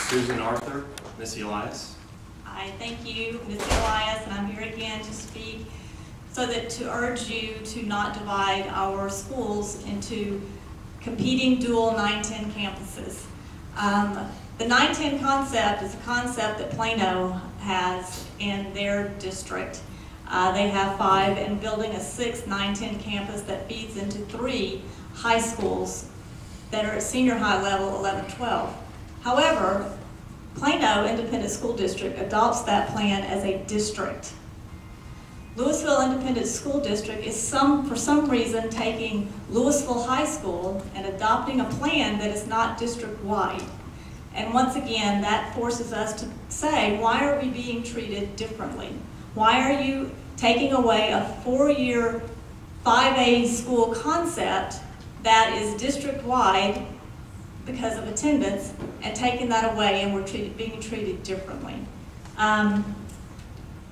Susan Arthur, Miss Elias. Hi, thank you, Ms. Elias, and I'm here again to speak to urge you to not divide our schools into competing dual 9-10 campuses. The 9-10 concept is a concept that Plano has in their district. They have 5 and building a 6th 9-10 campus that feeds into 3 high schools that are at senior high level 11-12. However, Plano Independent School District adopts that plan as a district. Louisville Independent School District is for some reason taking Louisville High School and adopting a plan that is not district-wide. And once again, that forces us to say, why are we being treated differently? Why are you taking away a 4-year 5A school concept that is district-wide because of attendance and taking that away, and we're being treated differently?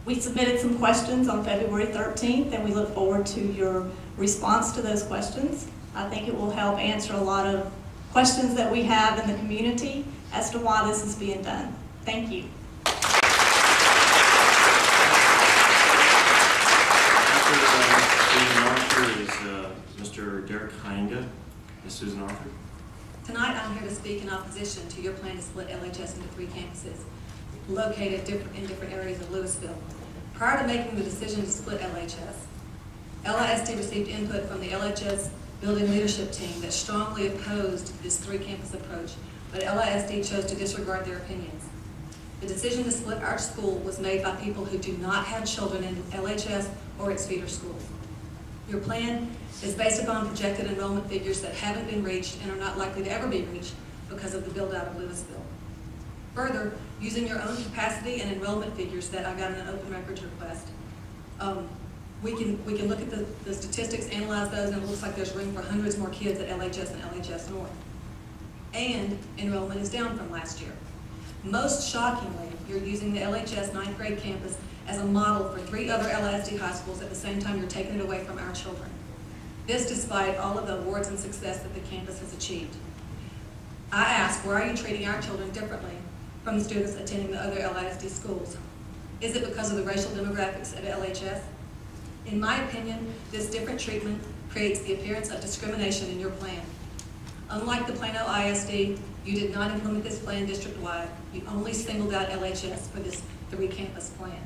We submitted some questions on February 13th, and we look forward to your response to those questions. I think it will help answer a lot of questions that we have in the community as to why this is being done. Thank you. After Susan Arthur is Mr. Derek Heinga. Ms. Susan Arthur. Tonight I'm here to speak in opposition to your plan to split LHS into 3 campuses located in different areas of Louisville. Prior to making the decision to split LHS, LISD received input from the LHS building leadership team that strongly opposed this 3-campus approach, but LISD chose to disregard their opinions. The decision to split our school was made by people who do not have children in LHS or its feeder schools. Your plan is based upon projected enrollment figures that haven't been reached and are not likely to ever be reached because of the build-out of Louisville. Further, using your own capacity and enrollment figures that I got in an open records request, we can look at the statistics, analyze those, and it looks like there's room for hundreds more kids at LHS and LHS North. And enrollment is down from last year. Most shockingly, you're using the LHS 9th grade campus as a model for 3 other LISD high schools at the same time you're taking it away from our children. This despite all of the awards and success that the campus has achieved. I ask, why are you treating our children differently from the students attending the other LISD schools? Is it because of the racial demographics at LHS? In my opinion, this different treatment creates the appearance of discrimination in your plan. Unlike the Plano ISD, you did not implement this plan district-wide. You only singled out LHS for this 3-campus plan.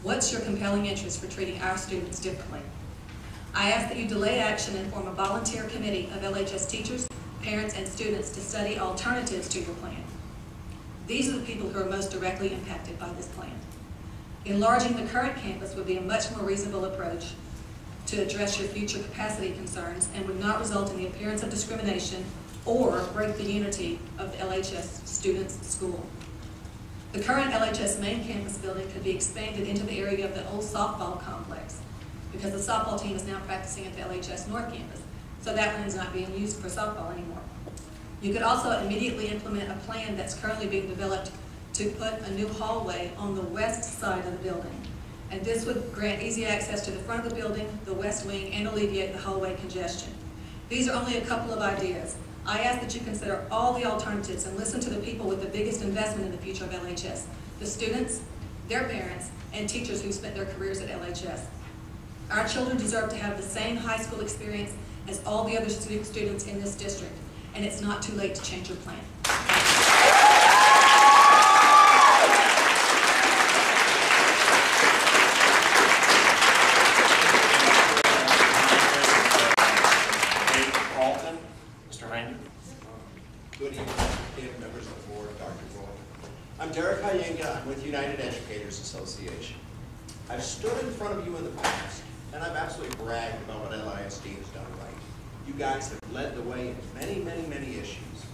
What's your compelling interest for treating our students differently? I ask that you delay action and form a volunteer committee of LHS teachers, parents, and students to study alternatives to your plan. These are the people who are most directly impacted by this plan. Enlarging the current campus would be a much more reasonable approach to address your future capacity concerns and would not result in the appearance of discrimination or break the unity of the LHS students' school. The current LHS main campus building could be expanded into the area of the old softball complex because the softball team is now practicing at the LHS North campus, so that land is not being used for softball anymore. You could also immediately implement a plan that's currently being developed to put a new hallway on the west side of the building. And this would grant easy access to the front of the building, the west wing, and alleviate the hallway congestion. These are only a couple of ideas. I ask that you consider all the alternatives and listen to the people with the biggest investment in the future of LHS, the students, their parents, and teachers who spent their careers at LHS. Our children deserve to have the same high school experience as all the other students in this district, and it's not too late to change your plan. Good evening, members of the board, Dr. Roy. I'm Derek Hyenga. I'm with United Educators Association. I've stood in front of you in the past, and I've absolutely bragged about what LISD has done right. You guys have led the way in many, many, many issues.